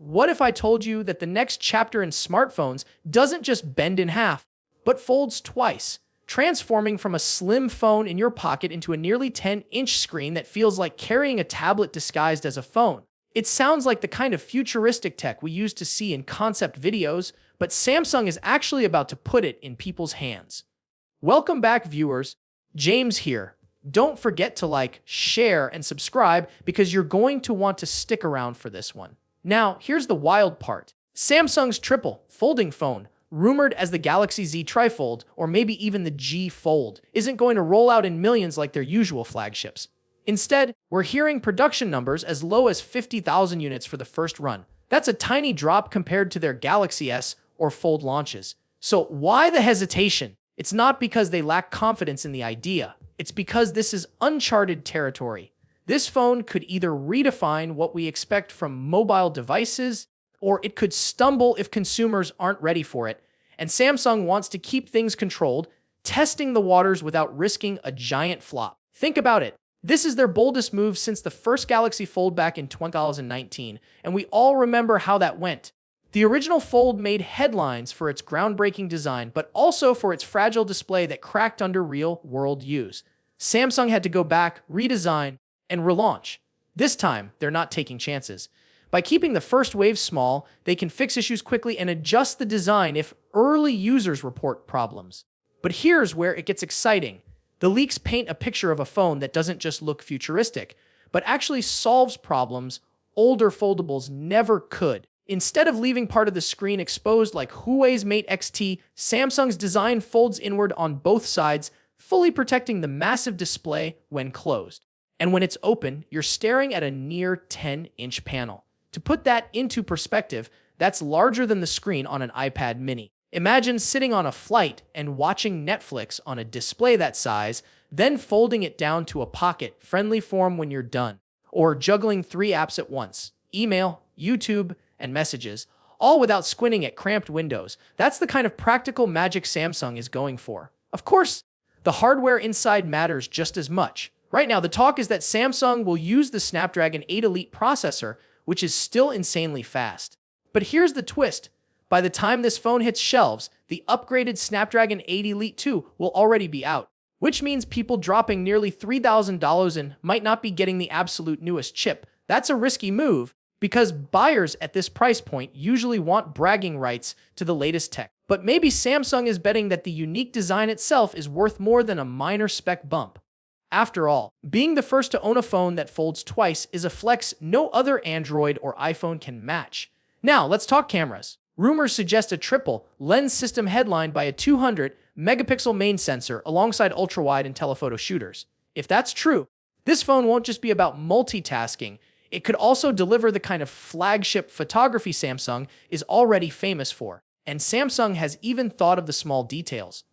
What if I told you that the next chapter in smartphones doesn't just bend in half, but folds twice, transforming from a slim phone in your pocket into a nearly 10-inch screen that feels like carrying a tablet disguised as a phone? It sounds like the kind of futuristic tech we used to see in concept videos, but Samsung is actually about to put it in people's hands. Welcome back, viewers. James here. Don't forget to like, share, and subscribe because you're going to want to stick around for this one. Now, here's the wild part. Samsung's triple folding phone, rumored as the Galaxy Z Trifold or maybe even the G Fold, isn't going to roll out in millions like their usual flagships. Instead, we're hearing production numbers as low as 50,000 units for the first run. That's a tiny drop compared to their Galaxy S or Fold launches. So why the hesitation? It's not because they lack confidence in the idea. It's because this is uncharted territory. This phone could either redefine what we expect from mobile devices, or it could stumble if consumers aren't ready for it. And Samsung wants to keep things controlled, testing the waters without risking a giant flop. Think about it. This is their boldest move since the first Galaxy Fold back in 2019, and we all remember how that went. The original Fold made headlines for its groundbreaking design, but also for its fragile display that cracked under real-world use. Samsung had to go back, redesign, and relaunch. This time, they're not taking chances. By keeping the first wave small, they can fix issues quickly and adjust the design if early users report problems. But here's where it gets exciting. The leaks paint a picture of a phone that doesn't just look futuristic, but actually solves problems older foldables never could. Instead of leaving part of the screen exposed like Huawei's Mate X-T, Samsung's design folds inward on both sides, fully protecting the massive display when closed. And when it's open, you're staring at a near 10-inch panel. To put that into perspective, that's larger than the screen on an iPad mini. Imagine sitting on a flight and watching Netflix on a display that size, then folding it down to a pocket-friendly form when you're done. Or juggling 3 apps at once: email, YouTube, and messages, all without squinting at cramped windows. That's the kind of practical magic Samsung is going for. Of course, the hardware inside matters just as much. Right now, the talk is that Samsung will use the Snapdragon 8 Elite processor, which is still insanely fast. But here's the twist. By the time this phone hits shelves, the upgraded Snapdragon 8 Elite 2 will already be out, which means people dropping nearly $3,000 in might not be getting the absolute newest chip. That's a risky move, because buyers at this price point usually want bragging rights to the latest tech. But maybe Samsung is betting that the unique design itself is worth more than a minor spec bump. After all, being the first to own a phone that folds twice is a flex no other Android or iPhone can match. Now, let's talk cameras. Rumors suggest a triple lens system headlined by a 200-megapixel main sensor alongside ultra-wide and telephoto shooters. If that's true, this phone won't just be about multitasking. It could also deliver the kind of flagship photography Samsung is already famous for. And Samsung has even thought of the small details.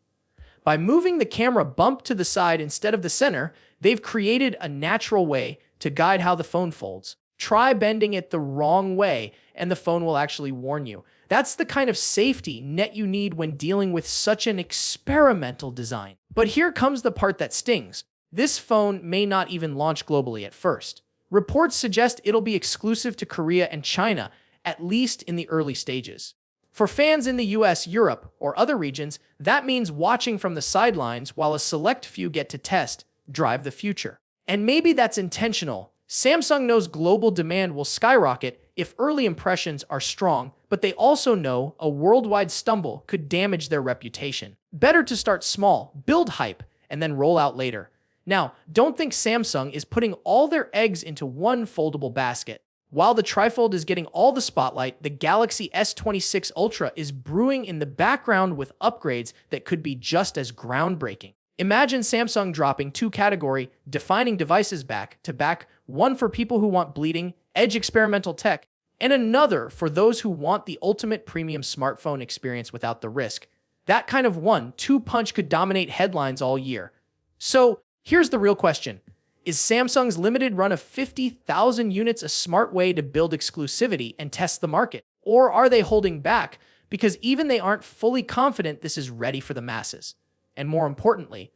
By moving the camera bump to the side instead of the center, they've created a natural way to guide how the phone folds. Try bending it the wrong way, and the phone will actually warn you. That's the kind of safety net you need when dealing with such an experimental design. But here comes the part that stings. This phone may not even launch globally at first. Reports suggest it'll be exclusive to Korea and China, at least in the early stages. For fans in the US, Europe, or other regions, that means watching from the sidelines while a select few get to test, drive the future. And maybe that's intentional. Samsung knows global demand will skyrocket if early impressions are strong, but they also know a worldwide stumble could damage their reputation. Better to start small, build hype, and then roll out later. Now, don't think Samsung is putting all their eggs into one foldable basket. While the Trifold is getting all the spotlight, the Galaxy S26 Ultra is brewing in the background with upgrades that could be just as groundbreaking. Imagine Samsung dropping 2 category-defining devices back to back, one for people who want bleeding-edge experimental tech, and another for those who want the ultimate premium smartphone experience without the risk. That kind of 1-2 punch could dominate headlines all year. So, here's the real question. Is Samsung's limited run of 50,000 units a smart way to build exclusivity and test the market? Or are they holding back because even they aren't fully confident this is ready for the masses? And more importantly,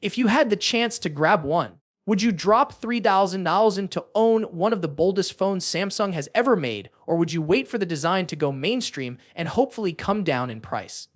if you had the chance to grab one, Would you drop $3,000 to own one of the boldest phones Samsung has ever made, or would you wait for the design to go mainstream and hopefully come down in price?